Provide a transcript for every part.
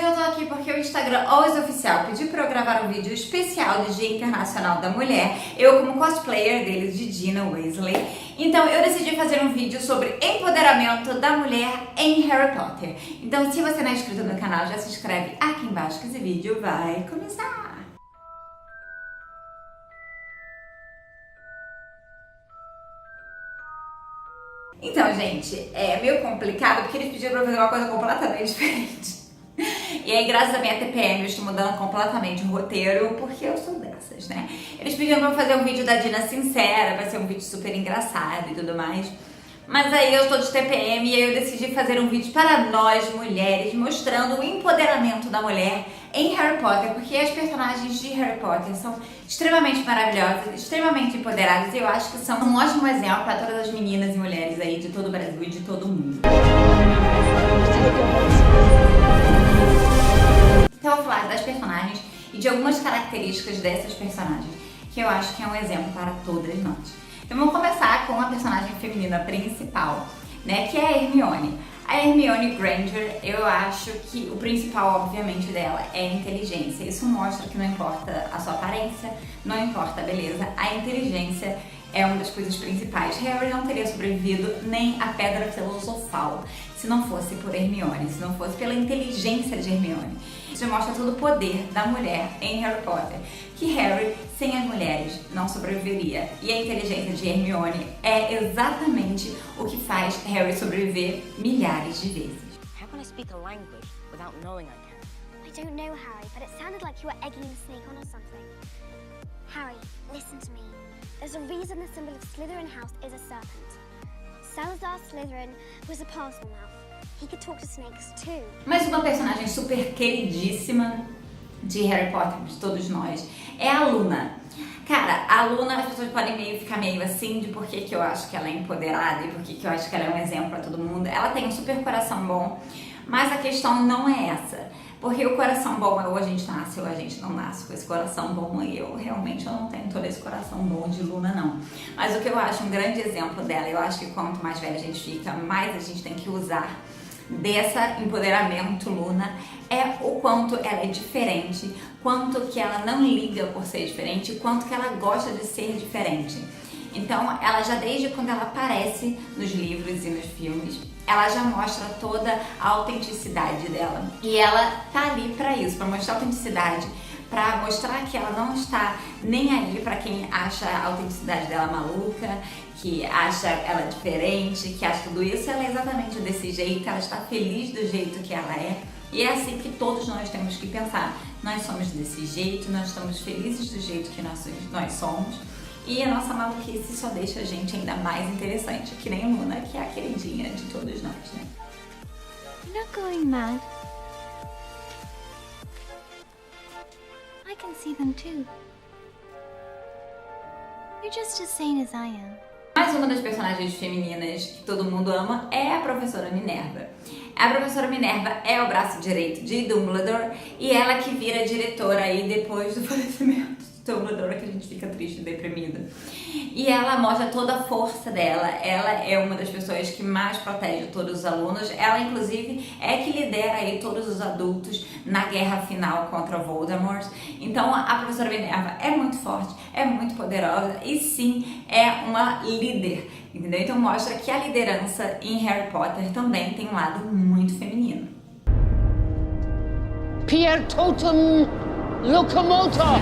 Mas eu tô aqui porque o Instagram Always Oficial pediu pra eu gravar um vídeo especial do Dia Internacional da Mulher, eu como cosplayer deles de Gina Weasley. Então eu decidi fazer um vídeo sobre empoderamento da mulher em Harry Potter. Então se você não é inscrito no canal, já se inscreve aqui embaixo que esse vídeo vai começar. Então, gente, é meio complicado porque eles pediram pra eu fazer uma coisa completamente diferente. E aí, graças à minha TPM, eu estou mudando completamente o roteiro, porque eu sou dessas, né? Eles pediram pra eu fazer um vídeo da Dina sincera, pra ser um vídeo super engraçado e tudo mais. Mas aí eu tô de TPM e aí eu decidi fazer um vídeo para nós, mulheres, mostrando o empoderamento da mulher em Harry Potter, porque as personagens de Harry Potter são extremamente maravilhosas, extremamente empoderadas e eu acho que são um ótimo exemplo para todas as meninas e mulheres aí de todo o Brasil e de todo o mundo. Então eu vou falar das personagens e de algumas características dessas personagens que eu acho que é um exemplo para todas nós. Então vamos começar com a personagem feminina principal, né, que é a Hermione. A Hermione Granger, eu acho que o principal, obviamente, dela é a inteligência. Isso mostra que não importa a sua aparência, não importa a beleza, a inteligência é uma das coisas principais. Harry não teria sobrevivido nem à Pedra Filosofal se não fosse por Hermione, se não fosse pela inteligência de Hermione. Isso mostra todo o poder da mulher em Harry Potter, que Harry, sem as mulheres, não sobreviveria. E a inteligência de Hermione é exatamente o que faz Harry sobreviver milhares de vezes. How can I speak a language without knowing I can? I don't know, Harry, but it sounded like you were egging the snake on or something. Harry, listen to me. There's a reason the symbol of Slytherin House is a serpent. Salazar Slytherin was a Parselmouth. He could talk to snakes too. Mas uma personagem super queridíssima de Harry Potter, de todos nós, é a Luna. Cara, a Luna, as pessoas podem ficar meio assim de por que eu acho que ela é empoderada e por que eu acho que ela é um exemplo para todo mundo. Ela tem um super coração bom, mas a questão não é essa. Porque o coração bom é ou a gente nasce ou a gente não nasce com esse coração bom, e eu realmente não tenho todo esse coração bom de Luna, não. Mas o que eu acho um grande exemplo dela, eu acho que quanto mais velha a gente fica, mais a gente tem que usar dessa empoderamento Luna, é o quanto ela é diferente, quanto que ela não liga por ser diferente, quanto que ela gosta de ser diferente. Então, ela já desde quando ela aparece nos livros e nos filmes, ela já mostra toda a autenticidade dela. E ela tá ali pra isso, pra mostrar a autenticidade, pra mostrar que ela não está nem aí pra quem acha a autenticidade dela maluca, que acha ela diferente, que acha tudo isso. Ela é exatamente desse jeito, ela está feliz do jeito que ela é. E é assim que todos nós temos que pensar. Nós somos desse jeito, nós estamos felizes do jeito que nós somos. E a nossa maluquice só deixa a gente ainda mais interessante, que nem a Luna, que é a queridinha de todos nós, né? You're not going mad. I can see them too. You're just as sane as I am. Mais uma das personagens femininas que todo mundo ama é a professora Minerva. A professora Minerva é o braço direito de Dumbledore e ela que vira diretora aí depois do falecimento de Dumbledore, que a gente fica triste e deprimido. E ela mostra toda a força dela, ela é uma das pessoas que mais protege todos os alunos, ela inclusive é que lidera aí todos os adultos na guerra final contra o Voldemort. Então a professora Minerva é muito forte, é muito poderosa e sim, é uma líder, entendeu? Então mostra que a liderança em Harry Potter também tem um lado muito feminino. Pier Totem Locomotor!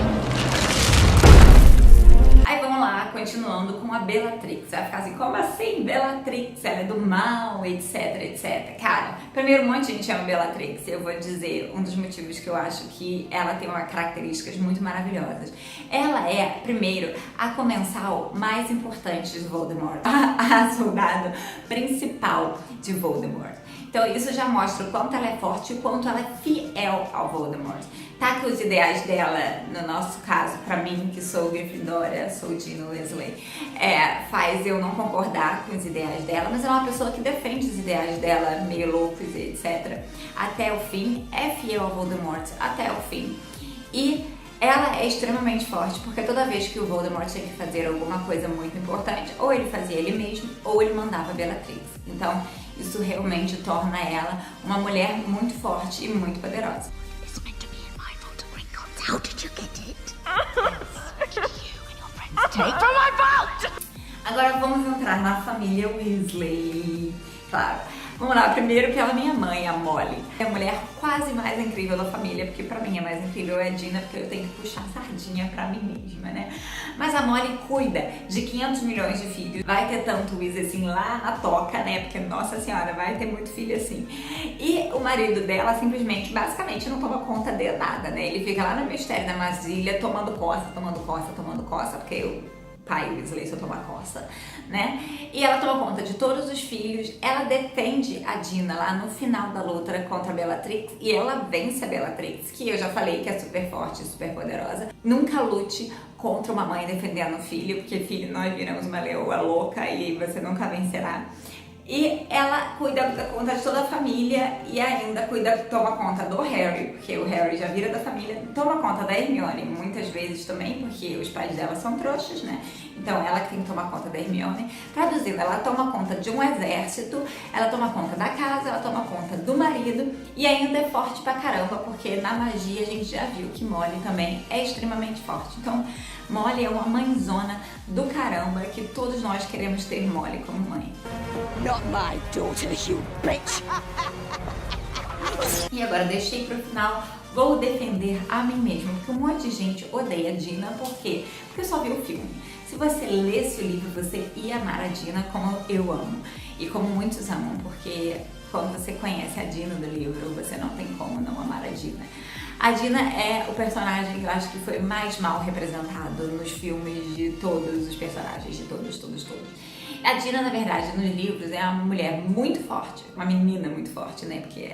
Aí vamos lá, continuando com a Bellatrix. Vai ficar assim, como assim Bellatrix? Ela é do mal, etc, etc. Cara, primeiro um monte de gente ama Bellatrix. Eu vou dizer um dos motivos que eu acho que ela tem uma características muito maravilhosas. Ela é, primeiro, a comensal mais importante de Voldemort. A soldado principal de Voldemort. Então isso já mostra o quanto ela é forte e o quanto ela é fiel ao Voldemort. Tá que os ideais dela, no nosso caso, pra mim, que sou Gryffindora, sou Gina Weasley, faz eu não concordar com os ideais dela, mas ela é uma pessoa que defende os ideais dela, meio loucos e etc. Até o fim, é fiel ao Voldemort, até o fim. E ela é extremamente forte, porque toda vez que o Voldemort tinha que fazer alguma coisa muito importante, ou ele fazia ele mesmo, ou ele mandava a Bellatrix. Então, Isso realmente torna ela uma mulher muito forte e muito poderosa. It's meant to be in my vault of wrinkles. How did you get it? What did you and your friends take from my vault? Agora vamos entrar na família Weasley. Claro. Vamos lá, primeiro pela minha mãe, a Molly. É a mulher quase mais incrível da família, porque pra mim a mais incrível é a Gina, porque eu tenho que puxar sardinha pra mim mesma, né? Mas a Molly cuida de 500 milhões de filhos. Vai ter tanto Weasley assim lá na toca, né? Porque, nossa senhora, vai ter muito filho assim. E o marido dela simplesmente, basicamente, não toma conta de nada, né? Ele fica lá no mistério da Masilha tomando coça, porque o pai Weasley só toma coça, né? E ela toma conta de todos os filhos, ela defende a Gina lá no final da luta contra a Bellatrix e ela vence a Bellatrix, que eu já falei que é super forte, super poderosa. Nunca lute contra uma mãe defendendo o filho, porque filho, nós viramos uma leoa louca e você nunca vencerá. E ela cuida da conta de toda a família e ainda toma conta do Harry, porque o Harry já vira da família, toma conta da Hermione muitas vezes também, porque os pais dela são trouxas, né? Então ela que tem que tomar conta da Hermione. Traduzindo, ela toma conta de um exército, ela toma conta da casa, ela toma conta do marido e ainda é forte pra caramba, porque na magia a gente já viu que Molly também é extremamente forte. Então Molly é uma mãezona do caramba que todos nós queremos ter Molly como mãe. Not my daughters, you bitch! E agora deixei pro final, vou defender a mim mesma, porque um monte de gente odeia a Gina, por quê? Porque só viu o filme. Se você lesse o livro, você ia amar a Gina como eu amo, e como muitos amam, porque quando você conhece a Gina do livro, você não tem como não amar a Gina. A Gina é o personagem que eu acho que foi mais mal representado nos filmes de todos os personagens, de todos. A Gina, na verdade, nos livros é uma mulher muito forte, uma menina muito forte, né? Porque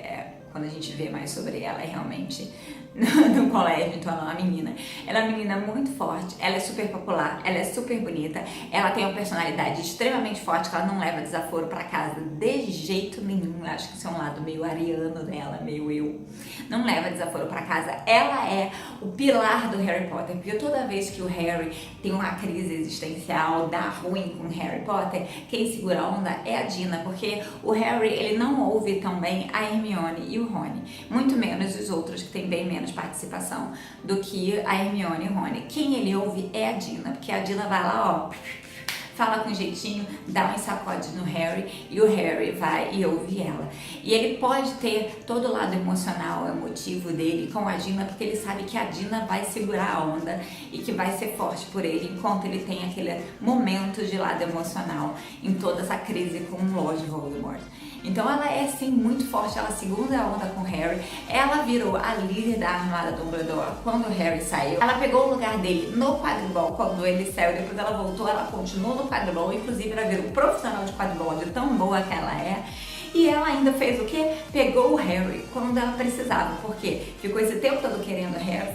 quando a gente vê mais sobre ela, é realmente no colégio, então ela é uma menina. Ela é uma menina muito forte, ela é super popular, ela é super bonita, ela tem uma personalidade extremamente forte, que ela não leva desaforo pra casa de jeito nenhum. Eu acho que isso é um lado meio ariano dela, meio eu. Não leva desaforo pra casa. Ela é o pilar do Harry Potter, porque toda vez que o Harry tem uma crise existencial, dá ruim com Harry Potter, quem segura a onda é a Gina, porque o Harry, ele não ouve tão bem a Hermione e o Rony, muito menos os outros que têm bem menos participação do que a Hermione e o Rony. Quem ele ouve é a Gina, porque a Gina vai lá, ó, fala com jeitinho, dá um sacode no Harry e o Harry vai e ouve ela. E ele pode ter todo o lado emocional, emotivo dele com a Gina, porque ele sabe que a Gina vai segurar a onda e que vai ser forte por ele, enquanto ele tem aquele momento de lado emocional em toda essa crise com o Lord Voldemort. Então ela é sim muito forte, ela segura a onda com o Harry, ela virou a líder da armada Dumbledore quando o Harry saiu, ela pegou o lugar dele no quadribol quando ele saiu, depois ela voltou, ela continuou no quadribol, inclusive ela virou profissional de quadribol de tão boa que ela é. E ela ainda fez o quê? Pegou o Harry quando ela precisava, porque ficou esse tempo todo querendo Harry,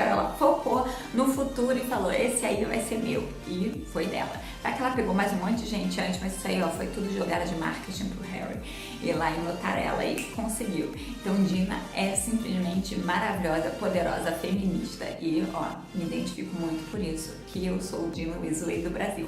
ela focou no futuro e falou, esse aí vai ser meu, e foi dela. Vai que ela pegou mais um monte de gente antes, mas isso aí, ó, foi tudo jogada de marketing pro Harry, ir lá e notar ela e conseguiu. Então Gina é simplesmente maravilhosa, poderosa, feminista, e ó, me identifico muito por isso, que eu sou o Gina Weasley do Brasil.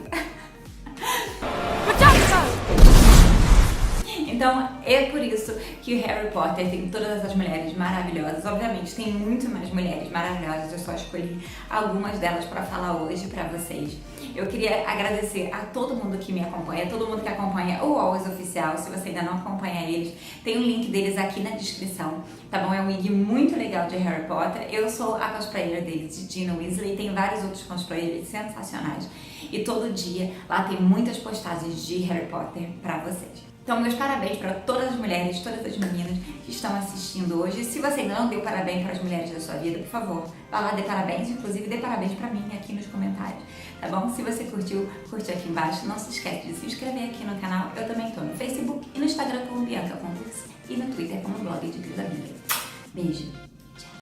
Então é por isso que o Harry Potter tem todas essas mulheres maravilhosas. Obviamente tem muito mais mulheres maravilhosas, eu só escolhi algumas delas para falar hoje para vocês. Eu queria agradecer a todo mundo que me acompanha, todo mundo que acompanha o Always Oficial. Se você ainda não acompanha eles, tem um link deles aqui na descrição, tá bom? É um wig muito legal de Harry Potter. Eu sou a cosplayer deles, de Gina Weasley, tem vários outros cosplayers sensacionais. E todo dia lá tem muitas postagens de Harry Potter pra vocês. Então, meus parabéns para todas as mulheres, todas as meninas que estão assistindo hoje. Se você ainda não deu parabéns para as mulheres da sua vida, por favor, vá lá, dê parabéns. Inclusive, dê parabéns para mim aqui nos comentários, tá bom? Se você curtiu, curte aqui embaixo. Não se esquece de se inscrever aqui no canal. Eu também estou no Facebook e no Instagram como Bianca Converse e no Twitter como Blog de Cris Amiga. Beijo!